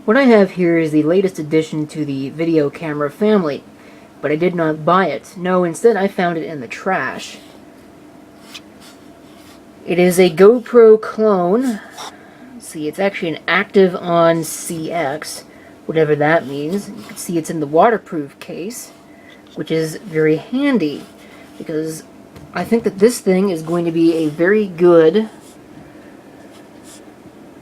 What I have here is the latest addition to the video camera family, but I did not buy it. No, instead I found it in the trash. It is a GoPro clone. Let's see, it's actually an Activeon CX, whatever that means. You can see it's in the waterproof case, which is very handy, because I think that this thing is going to be a very good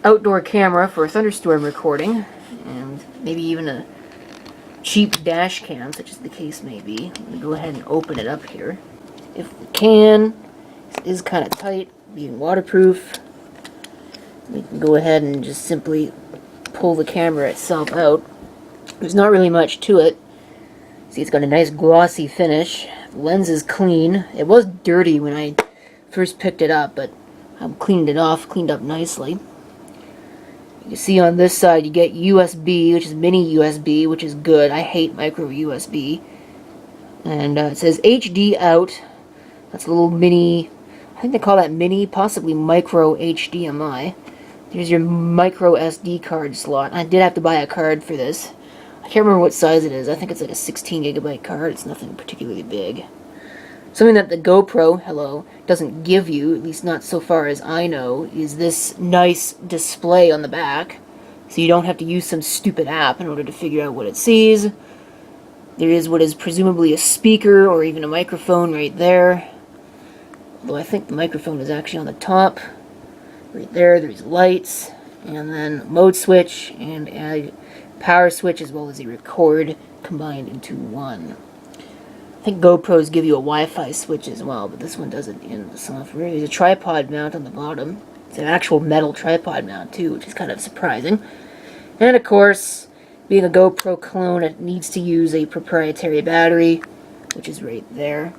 outdoor camera for thunderstorm recording, and maybe even a cheap dash cam, such as the case may be. I'm going to go ahead and open it up here. If we can, it is kind of tight, being waterproof. We can go ahead and just simply pull the camera itself out. There's not really much to it. See, it's got a nice glossy finish. The lens is clean. It was dirty when I first picked it up, but I've cleaned it off, cleaned up nicely. You can see on this side you get USB, which is mini USB, which is good. I hate micro USB. And it says HD out. That's a little mini, I think they call that mini, possibly micro HDMI. Here's your micro SD card slot. I did have to buy a card for this. I can't remember what size it is. I think it's like a 16 gigabyte card. It's nothing particularly big. Something that the GoPro, hello, doesn't give you, at least not so far as I know, is this nice display on the back. So you don't have to use some stupid app in order to figure out what it sees. There is what is presumably a speaker or even a microphone right there. Although I think the microphone is actually on the top. Right there, there's lights, and then mode switch, and a power switch, as well as a record combined into one. I think GoPros give you a Wi-Fi switch as well, but this one doesn't in the software. There's a tripod mount on the bottom. It's an actual metal tripod mount too, which is kind of surprising. And of course, being a GoPro clone, it needs to use a proprietary battery, which is right there.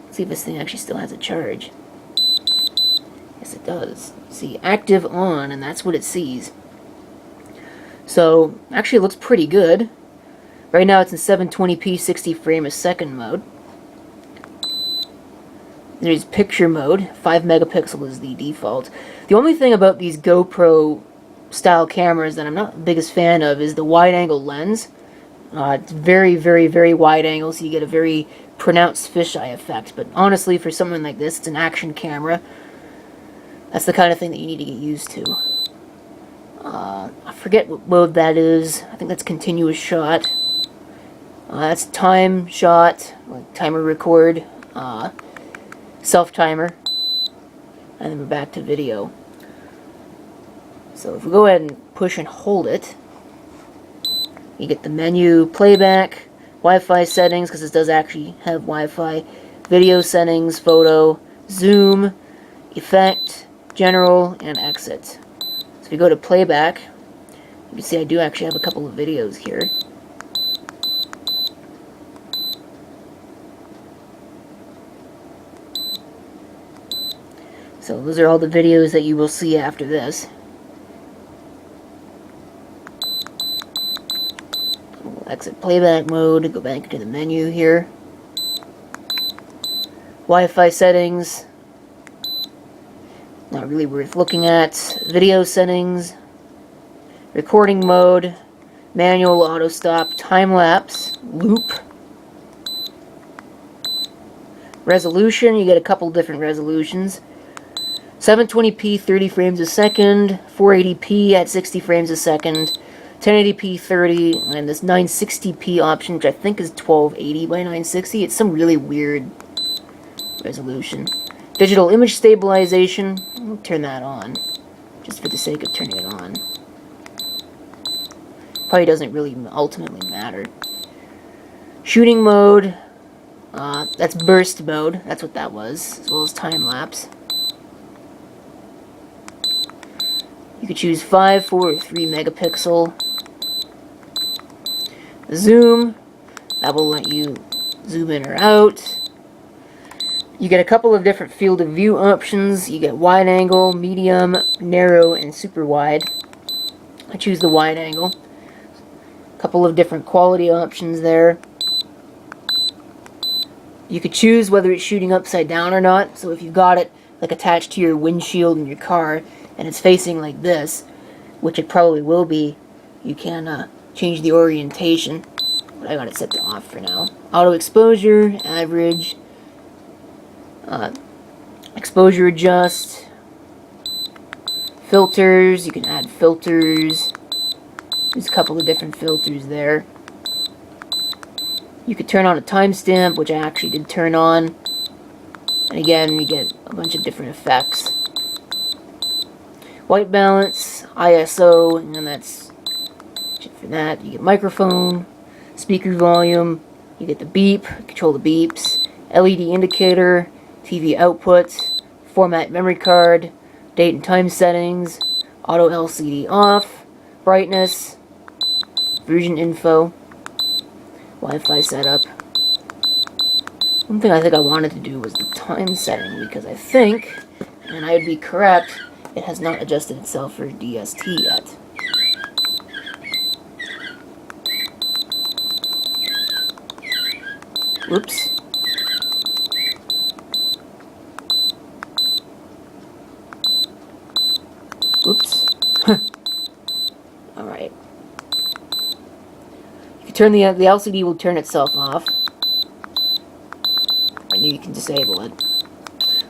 Let's see if this thing actually still has a charge. Yes, it does. See, active on, and that's what it sees. So, actually it looks pretty good. Right now it's in 720p 60 frame a second mode. There's picture mode. 5 megapixel is the default. The only thing about these GoPro style cameras that I'm not the biggest fan of is the wide angle lens. It's very, very, very wide angle, so you get a very pronounced fisheye effect. But honestly, for something like this, it's an action camera. That's the kind of thing that you need to get used to. I forget what mode that is. I think that's continuous shot. That's time shot, like timer record, self-timer, and then we're back to video. So if we go ahead and push and hold it, you get the menu, playback, Wi-Fi settings, because this does actually have Wi-Fi, video settings, photo, zoom, effect, general, and exit. So if you go to playback, you can see I do actually have a couple of videos here. So those are all the videos that you will see after this. We'll exit playback mode, go back to the menu here. Wi-Fi settings. Not really worth looking at. Video settings. Recording mode. Manual auto stop. Time lapse. Loop. Resolution. You get a couple different resolutions. 720p 30 frames a second. 480p at 60 frames a second. 1080p 30. And this 960p option, which I think is 1280 by 960. It's some really weird resolution. Digital image stabilization. I'll turn that on, just for the sake of turning it on. Probably doesn't really ultimately matter. Shooting mode. That's burst mode. That's what that was, as well as time lapse. You could choose 5, 4, or 3 megapixel. Zoom. That will let you zoom in or out. You get a couple of different field of view options. You get wide angle, medium, narrow, and super wide. I choose the wide angle. A couple of different quality options there. You could choose whether it's shooting upside down or not. So if you've got it like attached to your windshield in your car and it's facing like this, which it probably will be, you can change the orientation, but I got it set to off for now. Auto exposure, average, exposure adjust, filters, you can add filters. There's a couple of different filters there. You could turn on a timestamp, which I actually did turn on. And again, you get a bunch of different effects. White balance, ISO, and that's it for that. You get microphone, speaker volume, you get the beep, control the beeps, LED indicator, TV output, format memory card, date and time settings, auto LCD off, brightness, version info, Wi-Fi setup. One thing I think I wanted to do was the time setting, because I think, and I would be correct, it has not adjusted itself for DST yet. Whoops. Whoops. Alright. You can turn the LCD will turn itself off. And you can disable it.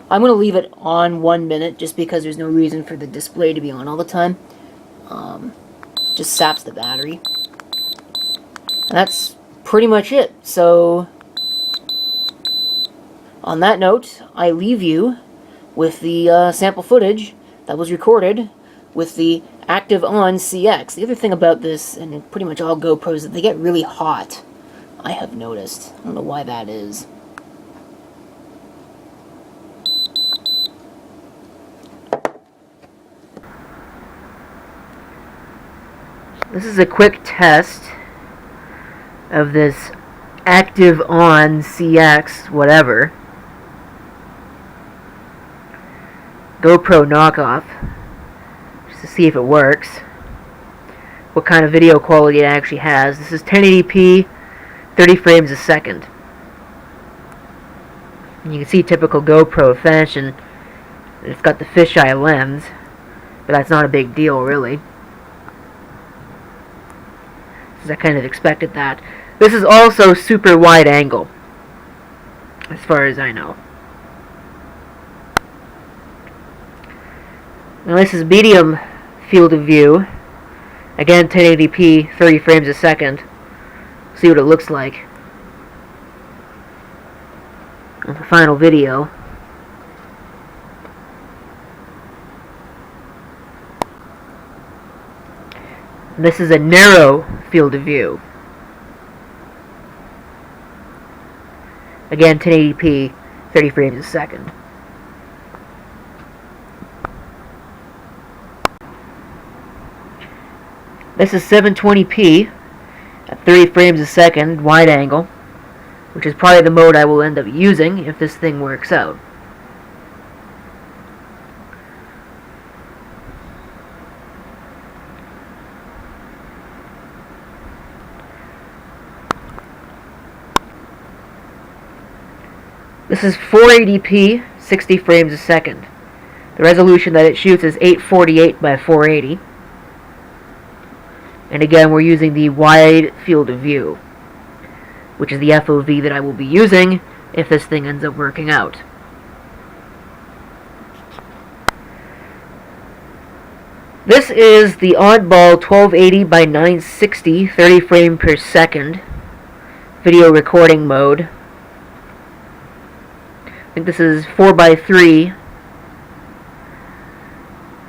I'm going to leave it on 1 minute just because there's no reason for the display to be on all the time. Just saps the battery. And that's pretty much it. So, on that note, I leave you with the sample footage that was recorded with the Activeon CX. The other thing about this, and pretty much all GoPros, is that they get really hot. I have noticed. I don't know why that is. This is a quick test of this Activeon CX whatever GoPro knockoff, just to see if it works, what kind of video quality it actually has. This is 1080p, 30 frames a second. And you can see typical GoPro fashion. It's got the fisheye lens, but that's not a big deal really. I kind of expected that. This is also super wide angle, as far as I know. Now this is medium field of view. Again, 1080p, 30 frames a second. See what it looks like on the final video. This is a narrow field of view. Again, 1080p, 30 frames a second. This is 720p at 30 frames a second, wide angle, which is probably the mode I will end up using if this thing works out. This is 480p, 60 frames a second. The resolution that it shoots is 848 by 480. And again, we're using the wide field of view, which is the FOV that I will be using if this thing ends up working out. This is the oddball 1280 by 960, 30 frame per second video recording mode. I think this is 4:3,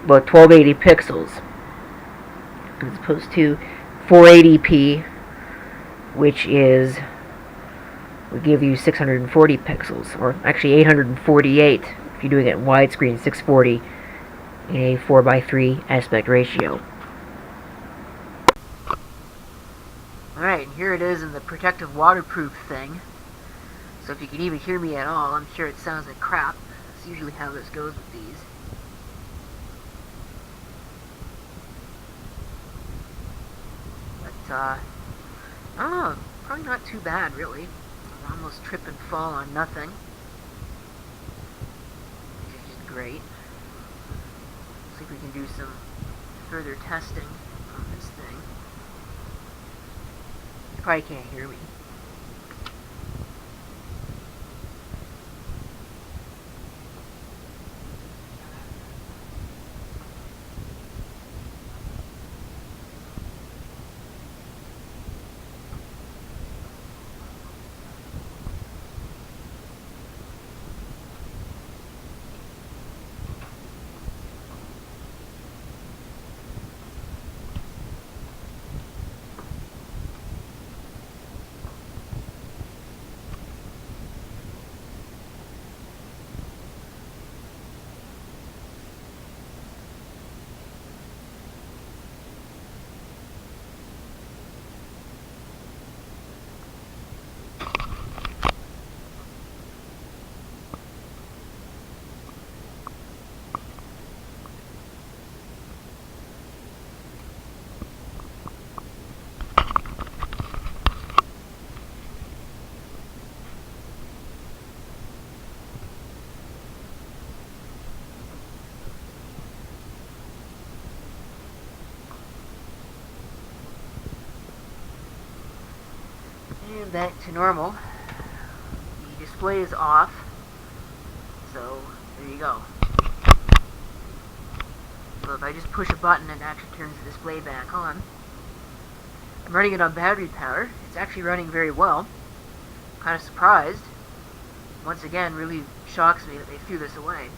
about 1280 pixels, as opposed to 480p, which is, would give you 640 pixels, or actually 848 if you're doing it in widescreen, 640 in a 4:3 aspect ratio. Alright, here it is in the protective waterproof thing. So if you can even hear me at all, I'm sure it sounds like crap. That's usually how this goes with these. But, I don't know, probably not too bad, really. I almost trip and fall on nothing, which is great. See if we can do some further testing on this thing. Probably can't hear me. And back to normal. The display is off, so there you go. So if I just push a button, it actually turns the display back on. I'm running it on battery power. It's actually running very well. Kind of surprised. Once again, really shocks me that they threw this away.